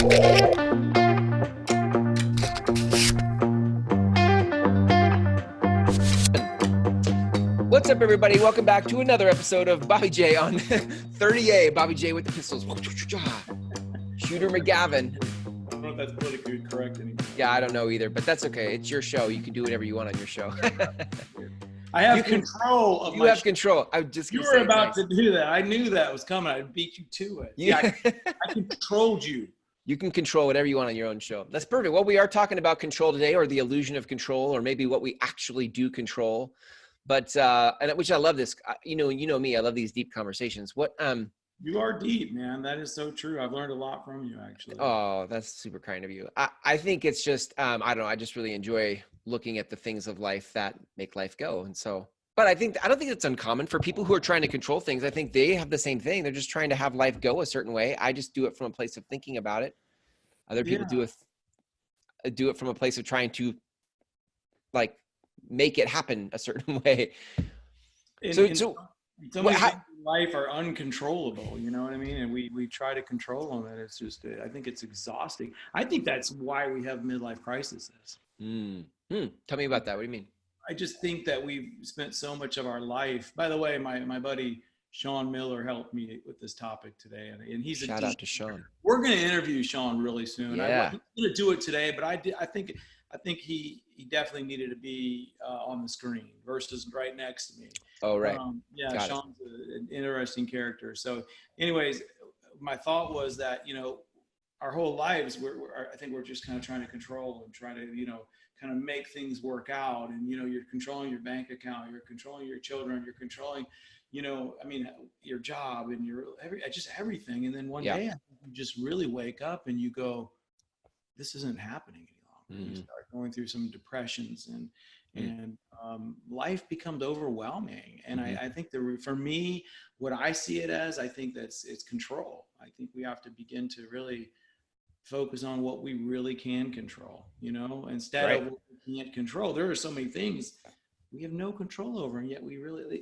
What's up, everybody? Welcome back to another episode of Bobby J on 30A. Bobby J with the pistols. Shooter McGavin. I don't know if that's politically correct anymore. Yeah, I don't know either, but that's okay. It's your show. You can do whatever you want on your show. I have control of my You have control. I was just You going were say about nice. to do that. I knew that was coming. I beat you to it. Yeah, I controlled you. You can control whatever you want on your own show. That's perfect. Well, we are talking about control today, or the illusion of control, or maybe what we actually do control. But which I love this. You know me. I love these deep conversations. You are deep, man. That is so true. I've learned a lot from you, actually. Oh, that's super kind of you. I think it's just I don't know. I just really enjoy looking at the things of life that make life go. And so, but I don't think it's uncommon for people who are trying to control things. I think they have the same thing. They're just trying to have life go a certain way. I just do it from a place of thinking about it. Other people do it from a place of trying to like make it happen a certain way. Some things in life are uncontrollable, you know what I mean? And we try to control them, and it's just, I think it's exhausting. I think that's why we have midlife crises. Tell me about that. What do you mean? I just think that we've spent so much of our life. By the way, my buddy Sean Miller helped me with this topic today, and he's shout out to Sean. We're going to interview Sean really soon. Yeah. I'm going to do it today, but I think he definitely needed to be on the screen versus right next to me. Oh, right. Yeah, Sean's an interesting character. So, anyways, my thought was that our whole lives, I think we're just kind of trying to control and try to kind of make things work out. And you're controlling your bank account, you're controlling your children, you're controlling your job and just everything. And then one day you just really wake up and you go, this isn't happening any longer. You start going through some depressions and life becomes overwhelming. And I think for me, what I see it as, I think it's control. I think we have to begin to really focus on what we really can control, instead of what we can't control. There are so many things we have no control over, and yet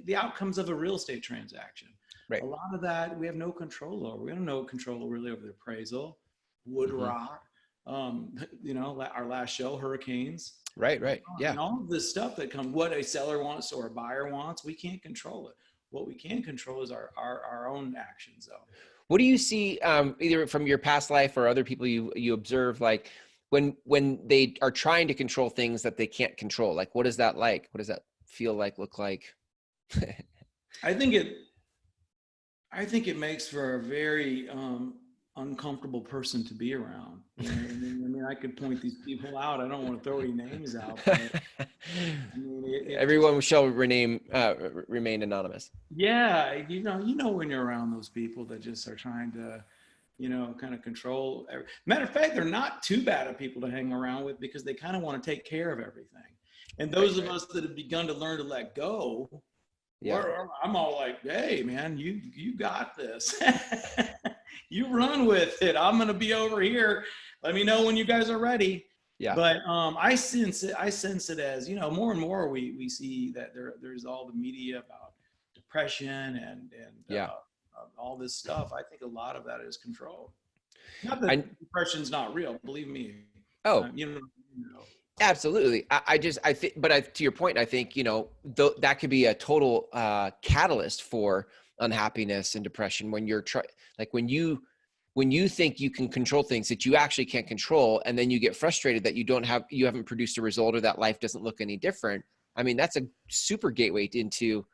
the outcomes of a real estate transaction, a lot of that we have no control over. We don't know control really over the appraisal, wood rot, our last show, hurricanes. Right. Yeah. And all of this stuff that comes, what a seller wants or a buyer wants, we can't control it. What we can control is our own actions, though. What do you see, either from your past life or other people you observe, like when they are trying to control things that they can't control? Like, what is that like? What does that feel like, look like? I think it makes for a very uncomfortable person to be around. I could point these people out. I don't want to throw any names out. But, everyone shall remain anonymous. Yeah, you know when you're around those people that just are trying to, kind of control. Matter of fact, they're not too bad of people to hang around with because they kind of want to take care of everything. And those of us that have begun to learn to let go, I'm all like, hey, man, you got this. You run with it. I'm going to be over here. Let me know when you guys are ready. Yeah. But I sense it as, more and more we see that there's all the media about depression and all this stuff. I think a lot of that is controlled. Not that depression's not real, believe me. Oh, absolutely. I think, but to your point, I think, that could be a total catalyst for unhappiness and depression when you're when you think you can control things that you actually can't control, and then you get frustrated that you haven't produced a result, or that life doesn't look any different. I mean, that's a super gateway into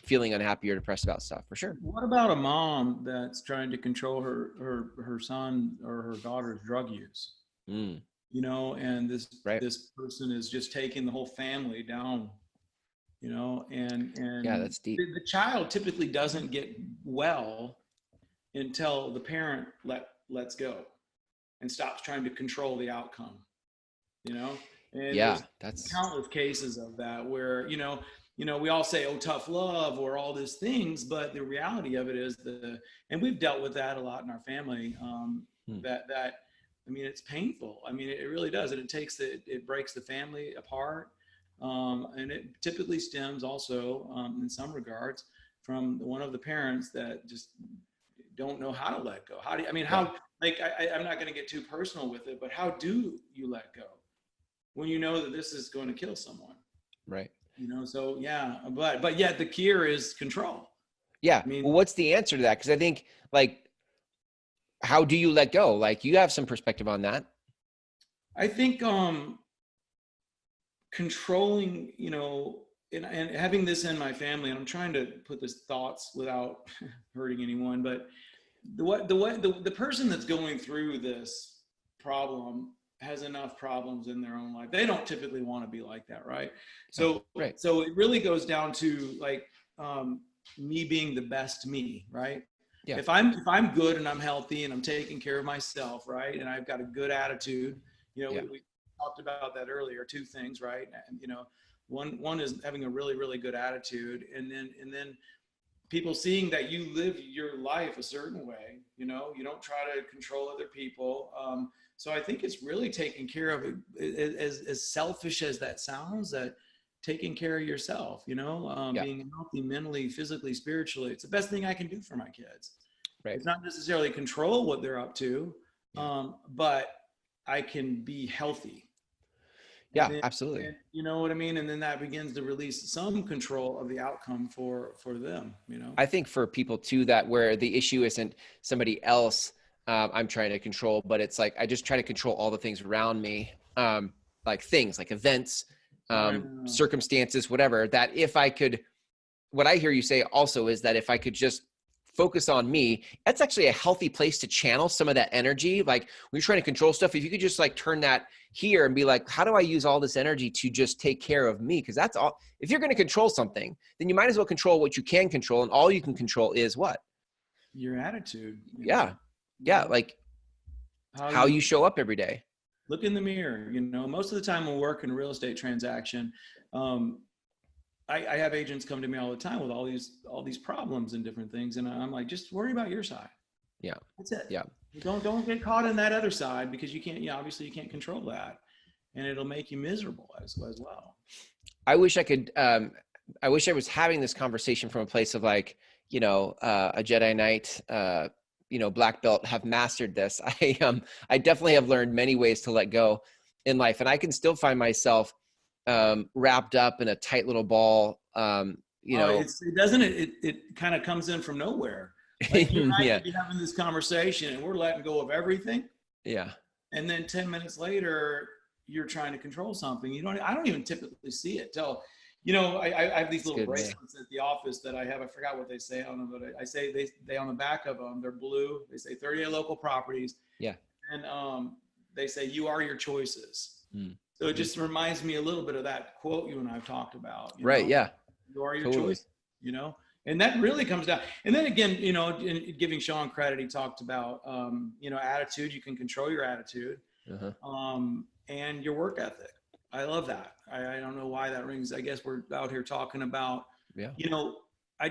feeling unhappy or depressed about stuff, for sure. What about a mom that's trying to control her son or her daughter's drug use? And this person is just taking the whole family down, and yeah, that's deep. The child typically doesn't get well until the parent lets go and stops trying to control the outcome, and that's countless cases of that where, we all say, oh, tough love or all these things, but the reality of it is and we've dealt with that a lot in our family, it's painful. It really does. And it breaks the family apart. And it typically stems also, in some regards, from one of the parents that just don't know how to let go. like, I'm not going to get too personal with it, but how do you let go when you know that this is going to kill someone? Right. So yeah, but yet the cure is control. Yeah. I mean, Well, what's the answer to that? Because I think, like, how do you let go? Like, you have some perspective on that. I think controlling, and having this in my family, and I'm trying to put this thoughts without hurting anyone, but the person that's going through this problem has enough problems in their own life. They don't typically want to be like that, right? So Right. so it really goes down to like me being the best me, right? Yeah. If I'm good and I'm healthy and I'm taking care of myself, right, and I've got a good attitude, Yeah. we talked about that earlier. Two things, right? And one is having a really really good attitude, and then people seeing that you live your life a certain way. You don't try to control other people. So I think it's really taking care of it, as selfish as that sounds, that taking care of yourself, Yeah. being healthy mentally, physically, spiritually. It's the best thing I can do for my kids. Right. It's not necessarily control what they're up to, Yeah. but I can be healthy. And Yeah, then, absolutely. and you know what I mean? And then that begins to release some control of the outcome for them. I think for people too, that where the issue isn't somebody else I'm trying to control, but it's like I just try to control all the things around me, like things like events, circumstances, whatever. That if I could, what I hear you say also is that if I could just focus on me, that's actually a healthy place to channel some of that energy. Like when you're trying to control stuff, if you could just like turn that here and be like, how do I use all this energy to just take care of me? Because that's all. If you're going to control something, then you might as well control what you can control. And all you can control is what? Your attitude. Yeah. Yeah. Like how you show up every day. Look in the mirror. Most of the time when we work in a real estate transaction, I have agents come to me all the time with all these problems and different things, and I'm like, just worry about your side. Yeah, that's it. Yeah, don't get caught in that other side, because you can't. Obviously, you can't control that, and it'll make you miserable as well. I wish I could. I wish I was having this conversation from a place of like, a Jedi Knight, black belt, have mastered this. I definitely have learned many ways to let go in life, and I can still find myself wrapped up in a tight little ball. It kind of comes in from nowhere. Like you and I Yeah. could be having this conversation and we're letting go of everything. Yeah. And then 10 minutes later, you're trying to control something. I don't even typically see it till, I have these little bracelets at the office that I have. I forgot what they say on them, but I say they on the back of them, they're blue. They say 38 local properties. Yeah. And they say, you are your choices. Mm. So it just reminds me a little bit of that quote you and I have talked about. Right. Yeah. You are your choice, and that really comes down. And then again, in giving Sean credit, he talked about, attitude. You can control your attitude, and your work ethic. I love that. I don't know why that rings. I guess we're out here talking about, I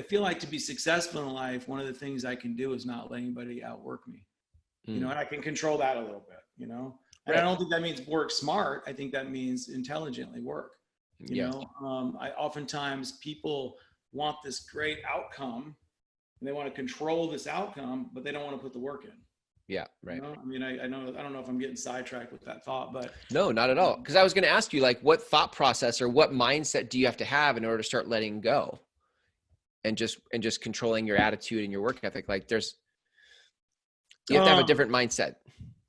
feel like to be successful in life, one of the things I can do is not let anybody outwork me, and I can control that a little bit, And I don't think that means work smart. I think that means intelligently work. I oftentimes people want this great outcome and they want to control this outcome, but they don't want to put the work in. Yeah. Right. I mean, I don't know if I'm getting sidetracked with that thought, but no, not at all. Because I was going to ask you, like, what thought process or what mindset do you have to have in order to start letting go and just controlling your attitude and your work ethic? Like you have to have a different mindset.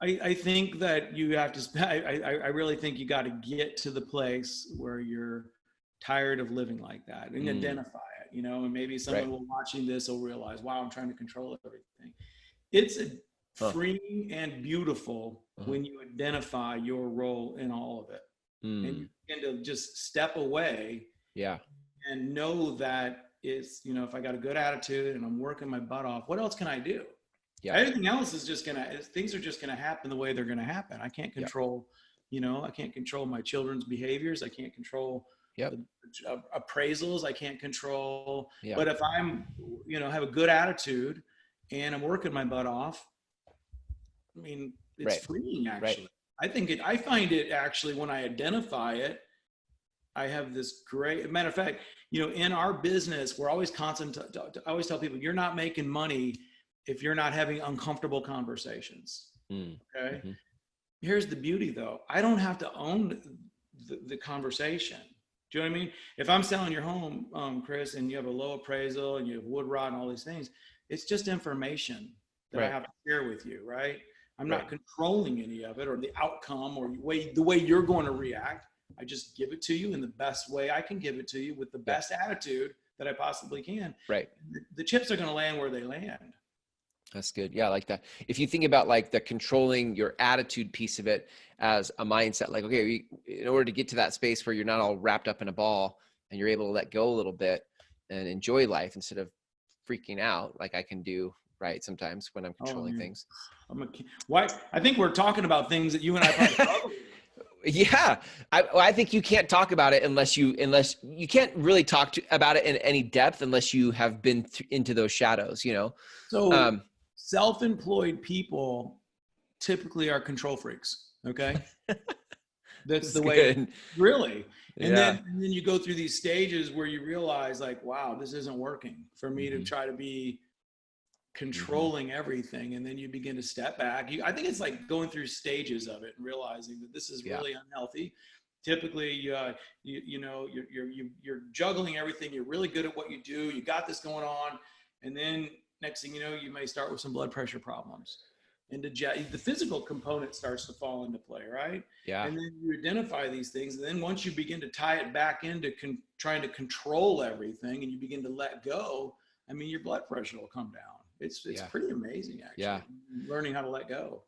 I think that you have to, I really think you got to get to the place where you're tired of living like that and identify it, and maybe someone watching this will realize, wow, I'm trying to control everything. It's freeing and beautiful when you identify your role in all of it. And you begin to just step away and know that it's, if I got a good attitude and I'm working my butt off, what else can I do? Yeah. Everything else is just things are just gonna happen the way they're gonna happen. I can't control, I can't control my children's behaviors. I can't control appraisals. I can't control. But if I'm, have a good attitude and I'm working my butt off, I mean, it's freeing actually. I find it actually, when I identify it, I have this great, matter of fact, in our business, we're always constant. I always tell people, you're not making money if you're not having uncomfortable conversations. Okay. Mm-hmm. Here's the beauty though. I don't have to own the conversation. Do you know what I mean? If I'm selling your home, Chris, and you have a low appraisal and you have wood rot and all these things, it's just information that I have to share with you, right? I'm not controlling any of it or the outcome or the way you're going to react. I just give it to you in the best way I can give it to you with the best attitude that I possibly can. Right. The chips are going to land where they land. That's good. Yeah, I like that. If you think about like the controlling your attitude piece of it as a mindset, like, okay, in order to get to that space where you're not all wrapped up in a ball and you're able to let go a little bit and enjoy life instead of freaking out, like I can do, right, sometimes when I'm controlling things. I think we're talking about things that you and I probably struggle with. Yeah, I think you can't talk about it unless you can't really talk about it in any depth unless you have been into those shadows, you know. So self-employed people typically are control freaks. Okay, that's the way. Really. And then you go through these stages where you realize, like, wow, this isn't working for me to try to be controlling everything, and then you begin to step back. I think it's like going through stages of it and realizing that this is really unhealthy. Typically, you're juggling everything. You're really good at what you do. You got this going on, and then next thing you know, you may start with some blood pressure problems, and the physical component starts to fall into play, right? Yeah. And then you identify these things, and then once you begin to tie it back into trying to control everything, and you begin to let go, I mean, your blood pressure will come down. It's pretty amazing, actually. Learning how to let go.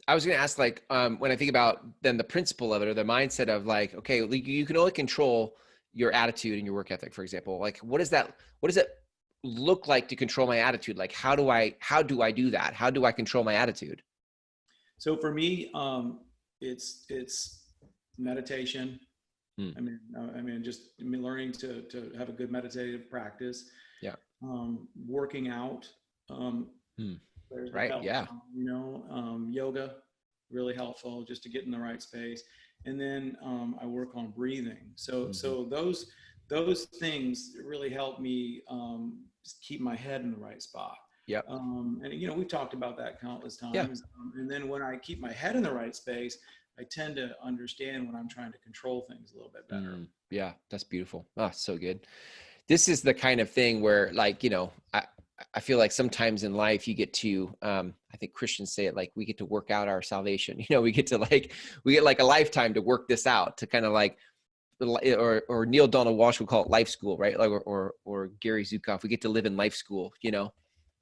I was going to ask, like, when I think about then the principle of it or the mindset of like, okay, you can only control your attitude and your work ethic, for example. Like, what does it look like to control my attitude? Like, how do I do that? How do I control my attitude? So for me, it's meditation. I mean, just learning to have a good meditative practice. Yeah. Working out. Right. Yeah. Yoga, really helpful just to get in the right space. And then I work on breathing. So those things really help me just keep my head in the right spot. Yeah. And we've talked about that countless times. Yeah. And then when I keep my head in the right space, I tend to understand when I'm trying to control things a little bit better. Yeah, that's beautiful. Oh, so good. This is the kind of thing where, like, I feel like sometimes in life you get to, I think Christians say it like, we get to work out our salvation. We get like a lifetime to work this out, to kind of like, or Neil Donald Walsh would call it life school, right? Like, or Gary Zukav, we get to live in life school,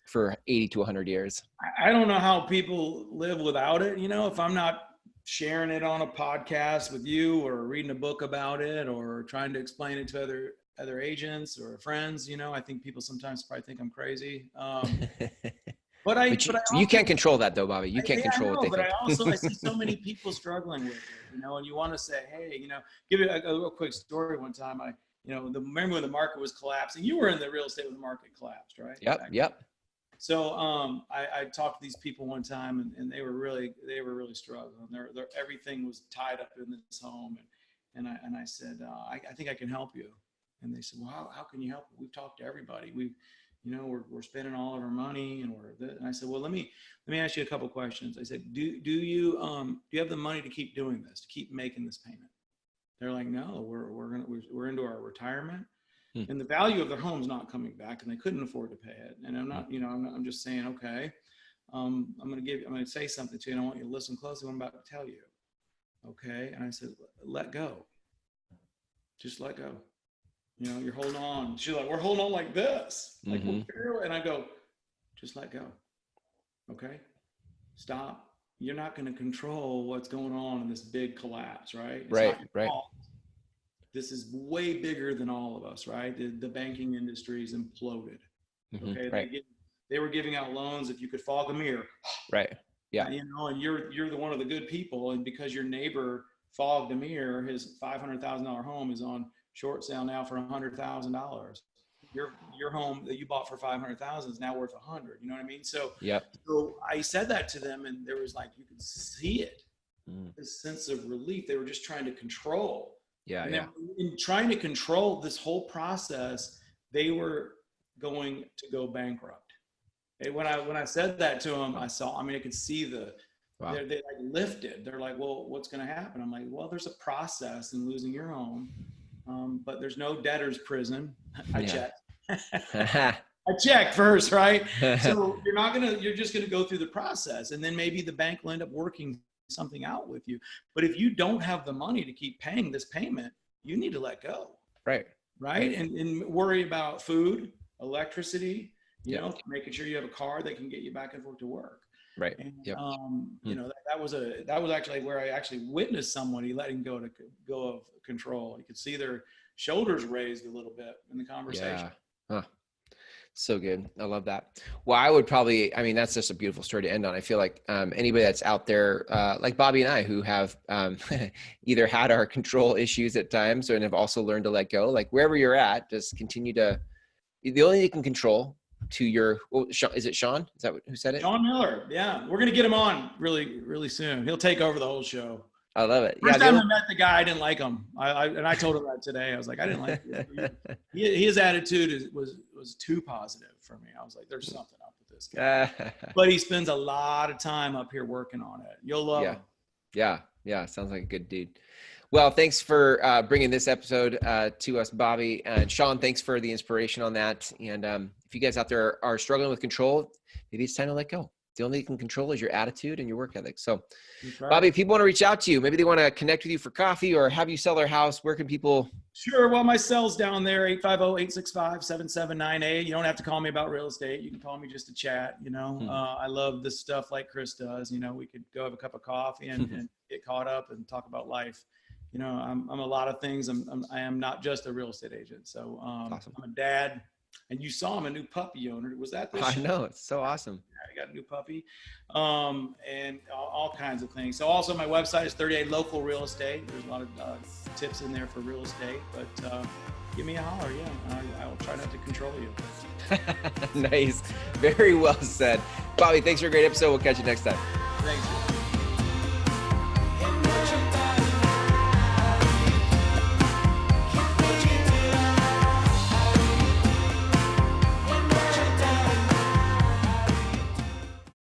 for 80 to 100 years. I don't know how people live without it. If I'm not sharing it on a podcast with you or reading a book about it or trying to explain it to other agents or friends, I think people sometimes probably think I'm crazy. But you can't control that though, Bobby. You can't control what they think. But I see so many people struggling with it, and you want to say, hey, give it a real quick story. One time remember when the market was collapsing? You were in the real estate when the market collapsed, right? Yep. So I talked to these people one time, and they were really struggling. Their everything was tied up in this home, and I said, I think I can help you. And they said, well, how can you help? We've talked to everybody. We're spending all of our money, and I said, well, let me ask you a couple of questions. I said, do you have the money to keep doing this, to keep making this payment? They're like, no, we're into our retirement. And the value of their home's not coming back, and they couldn't afford to pay it. And I'm not, I'm just saying, okay, I'm going to say something to you, and I want you to listen closely to what I'm about to tell you. Okay. And I said, let go. Just let go. You're holding on. She's like, we're holding on like this. And I go, just let go. Okay. Stop. You're not going to control what's going on in this big collapse, right? Right. This is way bigger than all of us, right? The banking industry's imploded. Okay. Right. They were giving out loans if you could fog a mirror. Right. Yeah. And you're the one of the good people. And because your neighbor fogged a mirror, his $500,000 home is on short sale now for $100,000. Your home that you bought for $500,000 is now worth $100,000. You know what I mean? So I said that to them, and there was like, you could see it, this sense of relief. They were just trying to control. In trying to control this whole process, they were going to go bankrupt. When I said that to them, I could see Wow. they like lifted. They're like, well, what's going to happen? I'm like, well, there's a process in losing your home, but there's no debtor's prison. I checked. I checked first, right? So you're just gonna go through the process, and then maybe the bank will end up working something out with you. But if you don't have the money to keep paying this payment, you need to let go. Right. And worry about food, electricity, making sure you have a car that can get you back and forth to work. Right. And, that was actually where I actually witnessed somebody letting go of control. You could see their shoulders raised a little bit in the conversation. Yeah. Huh. So good. I love that. Well, I would probably, I mean, that's just a beautiful story to end on. I feel like anybody that's out there, like Bobby and I, who have either had our control issues at times and have also learned to let go, like wherever you're at, just continue to, the only thing you can control to your, is it Sean? Is that who said it? Sean Miller. Yeah. We're going to get him on really, really soon. He'll take over the whole show. I love it. First time I met the guy, I didn't like him. I told him that today. I was like, I didn't like him. His attitude was too positive for me. I was like, there's something up with this guy. But he spends a lot of time up here working on it. You'll love him. Yeah. Sounds like a good dude. Well, thanks for bringing this episode to us, Bobby. And Sean, thanks for the inspiration on that. And if you guys out there are struggling with control, maybe it's time to let go. The only thing you can control is your attitude and your work ethic. So, right. Bobby, if people want to reach out to you, maybe they want to connect with you for coffee or have you sell their house, where can people? Sure. Well, my cell's down there, 850-865-7798. You don't have to call me about real estate. You can call me just to chat. I love this stuff like Chris does. We could go have a cup of coffee and get caught up and talk about life. I'm a lot of things. I am not just a real estate agent. So awesome. I'm a dad. And you saw him, a new puppy owner. Was that this? I know. It's so awesome. Yeah, I got a new puppy, and all kinds of things. So also my website is 38 Local Real Estate. There's a lot of tips in there for real estate, but give me a holler. Yeah, I will try not to control you. Nice. Very well said. Bobby, thanks for a great episode. We'll catch you next time. Thanks.